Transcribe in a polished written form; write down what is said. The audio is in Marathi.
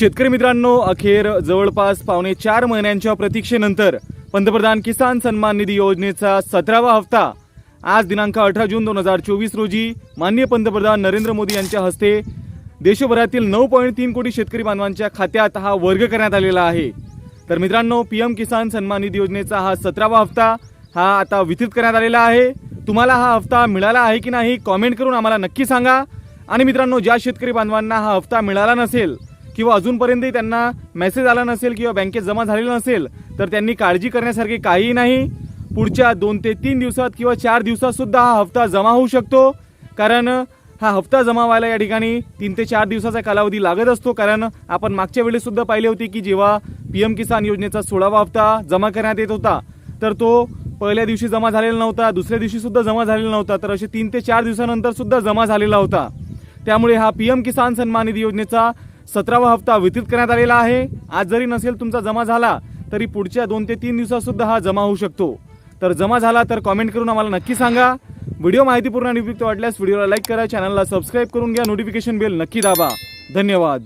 शेतकरी मित्रांनो, अखेर जवळपास पावणे 4 महिन्यांच्या प्रतीक्षेनंतर पंतप्रधान किसान सन्मान निधी योजनेचा 17वा हप्ता आज दिनांक 18 जून 2024 रोजी माननीय पंतप्रधान नरेंद्र मोदी यांच्या हस्ते देशभरातील 9.3 कोटी शेतकरी बांधवांच्या खात्यात हा वर्ग करण्यात आलेला आहे। तर मित्रांनो, पीएम किसान सन्मान निधी योजनेचा हा 17वा हप्ता हा आता वितरित करण्यात आलेला आहे। तुम्हाला हा हप्ता मिळाला आहे की नाही कमेंट करून आम्हाला नक्की सांगा। आणि मित्रांनो, ज्या शेतकरी बांधवांना हा हप्ता मिळाला नसेल किंवा अजूनपर्यंत त्यांना मेसेज आला नसेल किंवा बँकेत जमा झालेला नसेल तर त्यांनी काळजी करण्यासारखे काहीही नाही। पुढच्या 2 ते 3 दिवसात किंवा 4 दिवसात सुद्धा हा हप्ता जमा होऊ शकतो, कारण हा हप्ता जमा व्हायला या ठिकाणी 3 ते 4 दिवसाचा कालावधी लागत असतो। कारण आपण मागच्या वेळेस सुद्धा पाहिले होते की जेव्हा पीएम किसान योजनेचा 16वा हप्ता जमा करण्यात येत होता तर तो पहिल्या दिवशी जमा झालेला नव्हता, दुसऱ्या दिवशी सुद्धा जमा झालेला नव्हता, तर असे 3 ते 4 दिवसानंतर सुद्धा जमा झालेला होता। त्यामुळे हा पीएम किसान सन्मान निधी योजनेचा 17वा हप्ता वितरित करण्यात आलेला आहे। आज जरी नसेल तुमचा जमा झाला तरी पुढच्या 2 ते 3 दिवसात सुद्धा हा जमा होऊ शकतो। तर जमा झाला तर कमेंट करून आम्हाला नक्की सांगा। व्हिडिओ माहितीपूर्ण आणि उपयुक्त वाटल्यास व्हिडिओला लाईक करा, चॅनलला सबस्क्राईब करून घ्या, नोटिफिकेशन बेल नक्की दाबा। धन्यवाद।